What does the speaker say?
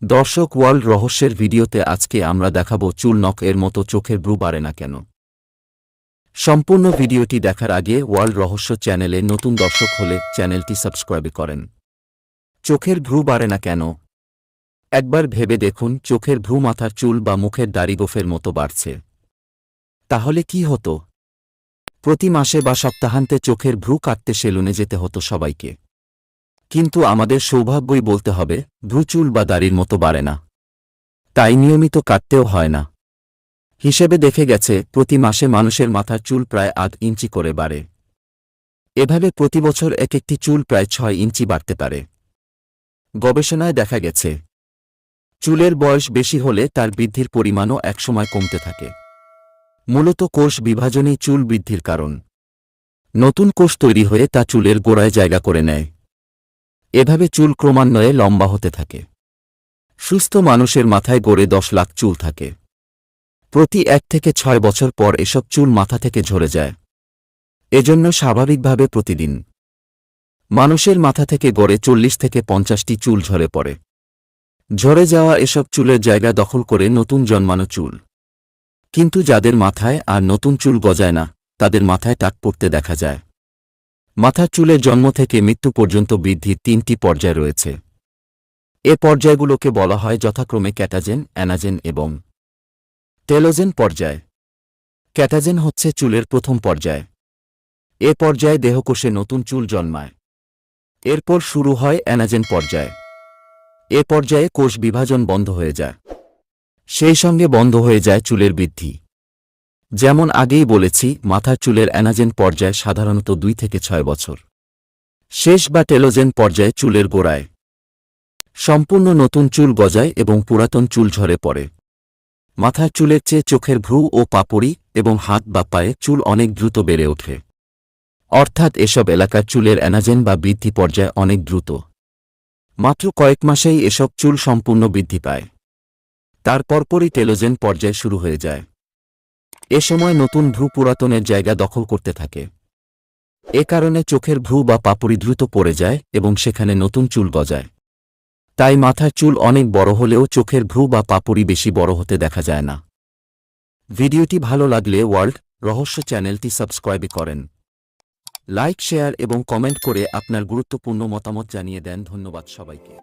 দর্শক, ওয়ার্ল্ড রহস্যের ভিডিওতে আজকে আমরা দেখাবো চুল নখ এর মতো চোখের ভ্রু বাড়ে না কেন। সম্পূর্ণ ভিডিওটি দেখার আগে ওয়ার্ল্ড রহস্য চ্যানেলে নতুন দর্শক হলে চ্যানেলটি সাবস্ক্রাইব করেন। চোখের ভ্রু বাড়ে না কেন? একবার ভেবে দেখুন, চোখের ভ্রু মাথার চুল বা মুখের দাড়ি গোফের মতো বাড়ছে। তাহলে কি হতো? প্রতি মাসে বা সপ্তাহান্তে চোখের ভ্রু কাটতে সেলুনে যেতে হতো সবাইকে। কিন্তু আমাদের সৌভাগ্যই বলতে হবে, ভ্রু চুল বা দাড়ির মতো বাড়ে না। তাই নিয়মিত কাটতেও হয় না। হিসেবে দেখে গেছে, প্রতি মাসে মানুষের মাথার চুল প্রায় ৮ ইঞ্চি করে বাড়ে। এভাবে প্রতি বছর এক একটি চুল প্রায় ৬ ইঞ্চি বাড়তে পারে। গবেষণায় দেখা গেছে, চুলের বয়স বেশি হলে তার বৃদ্ধির পরিমাণও একসময় কমতে থাকে। মূলত কোষ বিভাজনই চুল বৃদ্ধির কারণ। নতুন কোষ তৈরি হয়ে তা চুলের গোড়ায় জায়গা করে নেয়। এভাবে চুল ক্রমান্বয়ে লম্বা হতে থাকে। সুস্থ মানুষের মাথায় গড়ে ১০ লাখ চুল থাকে। প্রতি ১ থেকে ৬ বছর পর এসব চুল মাথা থেকে ঝরে যায়। এজন্য স্বাভাবিকভাবে প্রতিদিন মানুষের মাথা থেকে গড়ে ৪০ থেকে ৫০টি চুল ঝরে পড়ে। ঝরে যাওয়া এসব চুলের জায়গা দখল করে নতুন জন্মানো চুল। কিন্তু যাদের মাথায় আর নতুন চুল গজায় না, তাদের মাথায় টাক পড়তে দেখা যায়। মাথার চুলের জন্ম থেকে মৃত্যু পর্যন্ত বৃদ্ধির ৩টি পর্যায় রয়েছে। এ পর্যায়গুলোকে বলা হয় যথাক্রমে ক্যাটাজেন, অ্যানাজেন এবং টেলোজেন পর্যায়। ক্যাটাজেন হচ্ছে চুলের প্রথম পর্যায়। এ পর্যায়ে দেহকোষে নতুন চুল জন্মায়। এরপর শুরু হয় অ্যানাজেন পর্যায়। এ পর্যায়ে কোষ বিভাজন বন্ধ হয়ে যায়। সেই সঙ্গে বন্ধ হয়ে যায় চুলের বৃদ্ধি। যেমন আগেই বলেছি, মাথার চুলের অ্যানাজেন পর্যায় সাধারণত ২ থেকে ৬ বছর। শেষ বা টেলোজেন পর্যায়ে চুলের গোড়ায় সম্পূর্ণ নতুন চুল গজায় এবং পুরাতন চুল ঝরে পড়ে। মাথার চুলের চেয়ে চোখের ভ্রু ও পাপড়ি এবং হাত বা পায়ে চুল অনেক দ্রুত বেড়ে ওঠে। অর্থাৎ এসব এলাকার চুলের অ্যানাজেন বা বৃদ্ধি পর্যায় অনেক দ্রুত। মাত্র কয়েক মাসেই এসব চুল সম্পূর্ণ বৃদ্ধি পায়। তার পরপরই টেলোজেন পর্যায় শুরু হয়ে যায়। এ সময় নতুন ভ্রু পুরাতনের জায়গা দখল করতে থাকে। এ কারণে চোখের ভ্রু বা পাপড়ি দ্রুত পড়ে যায় এবং সেখানে নতুন চুল গজায়। তাই মাথার চুল অনেক বড় হলেও চোখের ভ্রু বা পাপড়ি বেশি বড় হতে দেখা যায় না। ভিডিওটি ভালো লাগলে ওয়ার্ল্ড রহস্য চ্যানেলটি সাবস্ক্রাইব করেন। লাইক, শেয়ার এবং কমেন্ট করে আপনার গুরুত্বপূর্ণ মতামত জানিয়ে দেন। ধন্যবাদ সবাইকে।